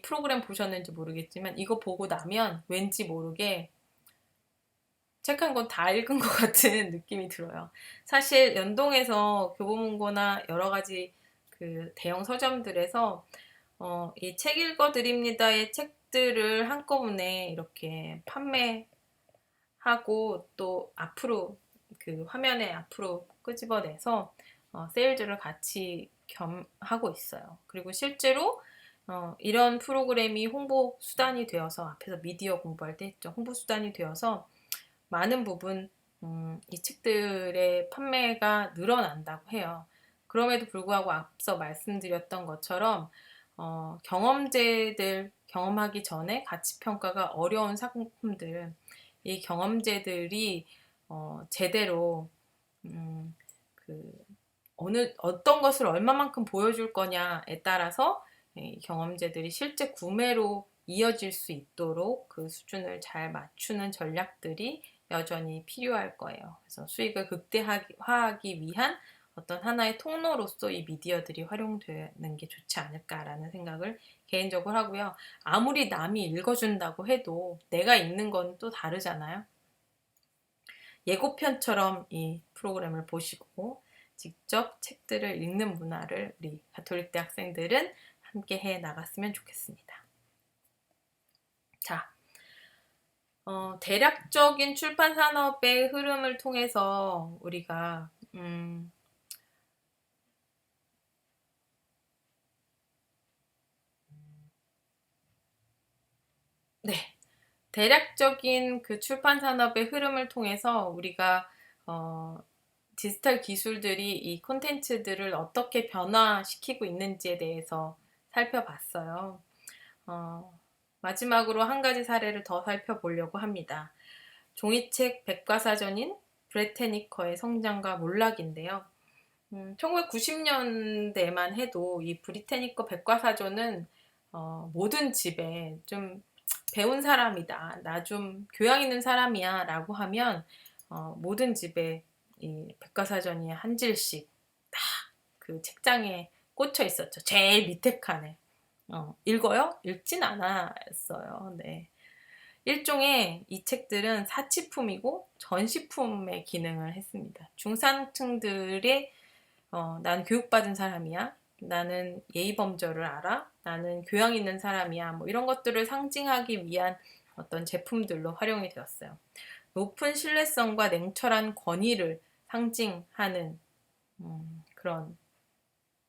[SPEAKER 1] 프로그램 보셨는지 모르겠지만 이거 보고 나면 왠지 모르게 책 한 권 다 읽은 것 같은 느낌이 들어요. 사실 연동해서 교보문고나 여러 가지 그 대형 서점들에서 이 책 읽어드립니다의 책들을 한꺼번에 이렇게 판매하고 또 앞으로 그 화면에 앞으로 끄집어내서 세일즈를 같이 겸하고 있어요. 그리고 실제로 이런 프로그램이 홍보 수단이 되어서 앞에서 미디어 공부할 때 했죠. 홍보 수단이 되어서 많은 부분 이 책들의 판매가 늘어난다고 해요. 그럼에도 불구하고 앞서 말씀드렸던 것처럼 경험제들 경험하기 전에 가치평가가 어려운 상품들 이 경험제들이 제대로 어떤 것을 얼마만큼 보여줄 거냐에 따라서 이 경험제들이 실제 구매로 이어질 수 있도록 그 수준을 잘 맞추는 전략들이 여전히 필요할 거예요. 그래서 수익을 극대화하기 위한 어떤 하나의 통로로서 이 미디어들이 활용되는 게 좋지 않을까라는 생각을 개인적으로 하고요. 아무리 남이 읽어준다고 해도 내가 읽는 건 또 다르잖아요. 예고편처럼 이 프로그램을 보시고 직접 책들을 읽는 문화를 우리 가톨릭대 학생들은 함께 해 나갔으면 좋겠습니다. 자, 대략적인 출판 산업의 흐름을 통해서 우리가 네. 대략적인 그 출판 산업의 흐름을 통해서 우리가 디지털 기술들이 이 콘텐츠들을 어떻게 변화시키고 있는지에 대해서 살펴봤어요. 어, 마지막으로 한 가지 사례를 더 살펴보려고 합니다. 종이책 백과사전인 브레테니커의 성장과 몰락인데요. 1990년대만 해도 이 브리테니커 백과사전은 모든 집에 좀 배운 사람이다, 나 좀 교양 있는 사람이야 라고 하면 모든 집에 이 백과사전이 한 질씩 딱 그 책장에 꽂혀 있었죠. 제일 밑에 칸에. 읽어요? 읽진 않았어요. 네. 일종의 이 책들은 사치품이고 전시품의 기능을 했습니다. 중산층들의 난 교육받은 사람이야. 나는 예의범절을 알아. 나는 교양 있는 사람이야. 뭐 이런 것들을 상징하기 위한 어떤 제품들로 활용이 되었어요. 높은 신뢰성과 냉철한 권위를 상징하는 그런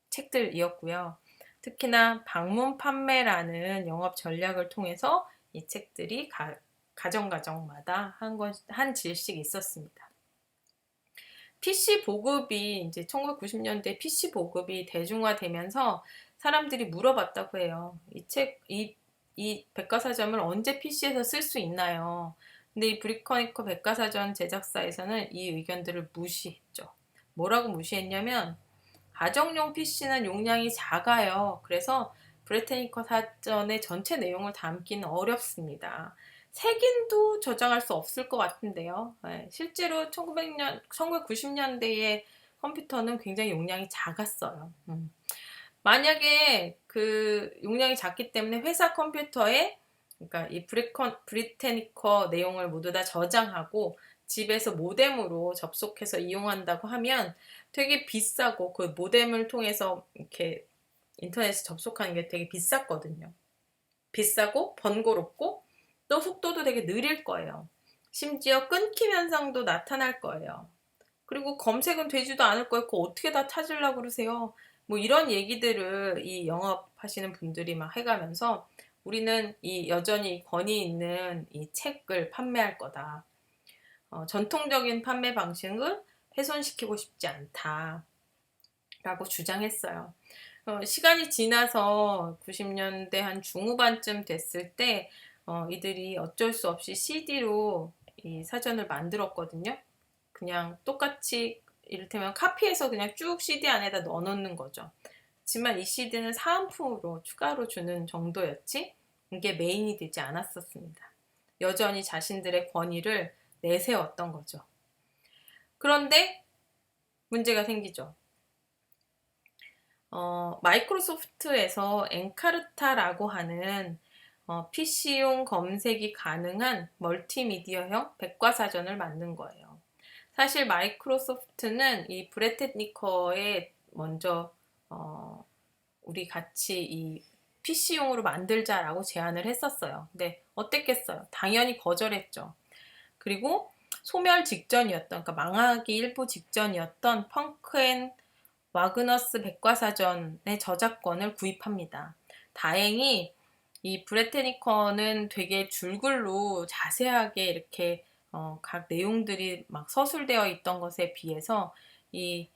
[SPEAKER 1] 책들이었고요. 특히나 방문 판매라는 영업 전략을 통해서 이 책들이 가정마다 한 질씩 있었습니다. PC 보급이 이제 1990년대 PC 보급이 대중화되면서 사람들이 물어봤다고 해요. 이 백과사전을 언제 PC에서 쓸 수 있나요? 근데 이 브리커니커 백과사전 제작사에서는 이 의견들을 무시했죠. 뭐라고 무시했냐면 가정용 PC는 용량이 작아요. 그래서 브레테니커 사전의 전체 내용을 담기는 어렵습니다. 색인도 저장할 수 없을 것 같은데요. 네, 실제로 1990년대의 컴퓨터는 굉장히 용량이 작았어요. 만약에 그 용량이 작기 때문에 회사 컴퓨터에 그러니까 이 브리테니커 내용을 모두 다 저장하고 집에서 모뎀으로 접속해서 이용한다고 하면 되게 비싸고 그 모뎀을 통해서 이렇게 인터넷에 접속하는 게 되게 비쌌거든요. 비싸고 번거롭고 또 속도도 되게 느릴 거예요. 심지어 끊김 현상도 나타날 거예요. 그리고 검색은 되지도 않을 거고 어떻게 다 찾으려고 그러세요? 뭐 이런 얘기들을 이 영업하시는 분들이 막 해가면서 우리는 이 여전히 권위 있는 이 책을 판매할 거다. 전통적인 판매 방식을 훼손시키고 싶지 않다. 라고 주장했어요. 시간이 지나서 90년대 한 중후반쯤 됐을 때 이들이 어쩔 수 없이 CD로 이 사전을 만들었거든요. 그냥 똑같이 이를테면 카피해서 그냥 쭉 CD 안에다 넣어놓는 거죠. 하지만 이 CD는 사은품으로 추가로 주는 정도였지 이게 메인이 되지 않았었습니다. 여전히 자신들의 권위를 내세웠던 거죠. 그런데 문제가 생기죠. 마이크로소프트에서 엔카르타라고 하는 PC용 검색이 가능한 멀티미디어형 백과사전을 만든 거예요. 사실 마이크로소프트는 이 브레테니커에 먼저 우리 같이 이 PC용으로 만들자라고 제안을 했었어요. 근데 어땠겠어요? 당연히 거절했죠. 그리고 소멸 직전이었던, 그러니까 망하기 일부 직전이었던 펑크앤 와그너스 백과사전의 저작권을 구입합니다. 다행히 이 브레테니커는 되게 줄글로 자세하게 이렇게 각 내용들이 막 서술되어 있던 것에 비해서 이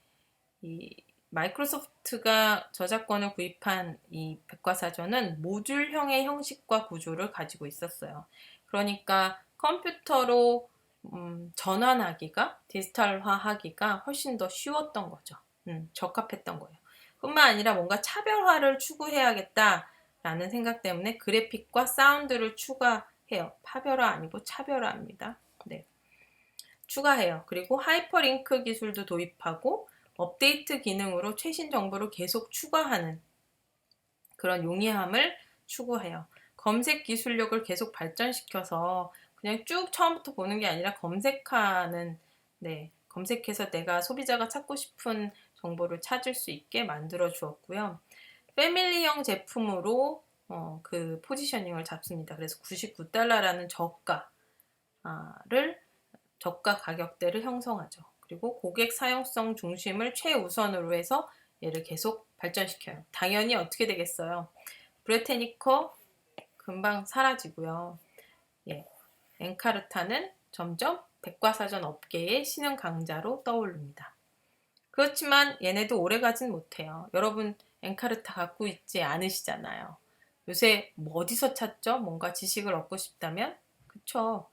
[SPEAKER 1] 마이크로소프트가 저작권을 구입한 이 백과사전은 모듈형의 형식과 구조를 가지고 있었어요. 그러니까 컴퓨터로 전환하기가, 디지털화하기가 훨씬 더 쉬웠던 거죠. 적합했던 거예요. 뿐만 아니라 뭔가 차별화를 추구해야겠다라는 생각 때문에 그래픽과 사운드를 추가해요. 파별화 아니고 차별화입니다. 네. 추가해요. 그리고 하이퍼링크 기술도 도입하고 업데이트 기능으로 최신 정보를 계속 추가하는 그런 용이함을 추구해요. 검색 기술력을 계속 발전시켜서 그냥 쭉 처음부터 보는 게 아니라 검색하는, 검색해서 내가 소비자가 찾고 싶은 정보를 찾을 수 있게 만들어 주었고요. 패밀리형 제품으로 그 포지셔닝을 잡습니다. 그래서 $99라는 저가 가격대를 형성하죠. 그리고 고객 사용성 중심을 최우선으로 해서 얘를 계속 발전시켜요. 당연히 어떻게 되겠어요? 브레테니커 금방 사라지고요. 엔카르타는 점점 백과사전 업계의 신흥 강자로 떠오릅니다. 그렇지만 얘네도 오래 가진 못해요. 여러분 엔카르타 갖고 있지 않으시잖아요. 요새 뭐 어디서 찾죠? 뭔가 지식을 얻고 싶다면? 그쵸?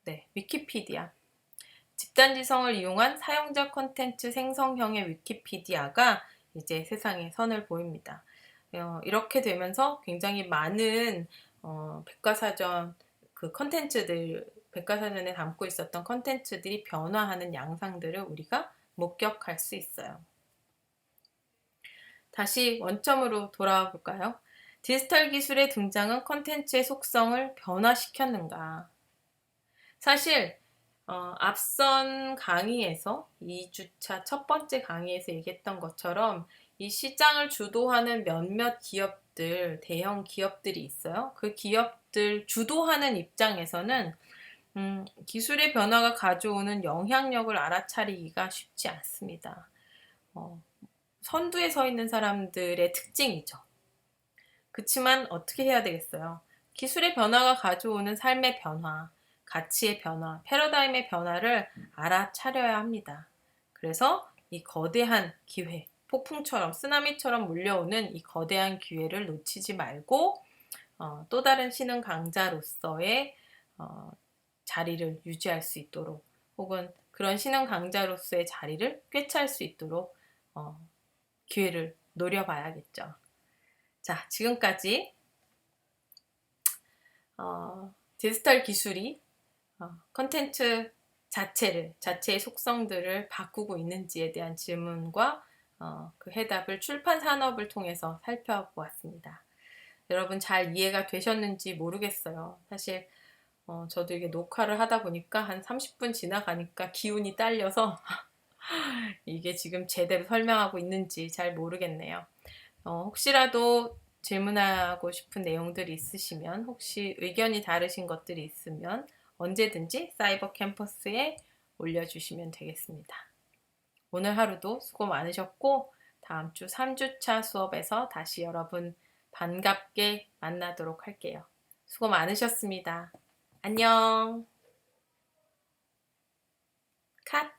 [SPEAKER 1] 네, 위키피디아. 집단지성을 이용한 사용자 콘텐츠 생성형의 위키피디아가 이제 세상에 선을 보입니다. 이렇게 되면서 굉장히 많은 백과사전 그 컨텐츠들, 백과사전에 담고 있었던 컨텐츠들이 변화하는 양상들을 우리가 목격할 수 있어요. 다시 원점으로 돌아와 볼까요? 디지털 기술의 등장은 컨텐츠의 속성을 변화시켰는가? 사실 앞선 강의에서 2주차 첫 번째 강의에서 얘기했던 것처럼 이 시장을 주도하는 몇몇 기업들, 대형 기업들이 있어요. 그 기업들 주도하는 입장에서는 기술의 변화가 가져오는 영향력을 알아차리기가 쉽지 않습니다. 선두에 서 있는 사람들의 특징이죠. 그치만 어떻게 해야 되겠어요? 기술의 변화가 가져오는 삶의 변화, 가치의 변화, 패러다임의 변화를 알아차려야 합니다. 그래서 이 거대한 기회, 폭풍처럼 쓰나미처럼 몰려오는 이 거대한 기회를 놓치지 말고 또 다른 신흥 강자로서의 자리를 유지할 수 있도록 혹은 그런 신흥 강자로서의 자리를 꿰찰 수 있도록 기회를 노려봐야겠죠. 자, 지금까지 디지털 기술이 컨텐츠 자체의 속성들을 바꾸고 있는지에 대한 질문과 그 해답을 출판 산업을 통해서 살펴보았습니다. 여러분 잘 이해가 되셨는지 모르겠어요. 사실 저도 이게 녹화를 하다 보니까 한 30분 지나가니까 기운이 딸려서 이게 지금 제대로 설명하고 있는지 잘 모르겠네요. 혹시라도 질문하고 싶은 내용들이 있으시면 혹시 의견이 다르신 것들이 있으면 언제든지 사이버 캠퍼스에 올려주시면 되겠습니다. 오늘 하루도 수고 많으셨고 다음 주 3주차 수업에서 다시 여러분 반갑게 만나도록 할게요. 수고 많으셨습니다. 안녕. 컷.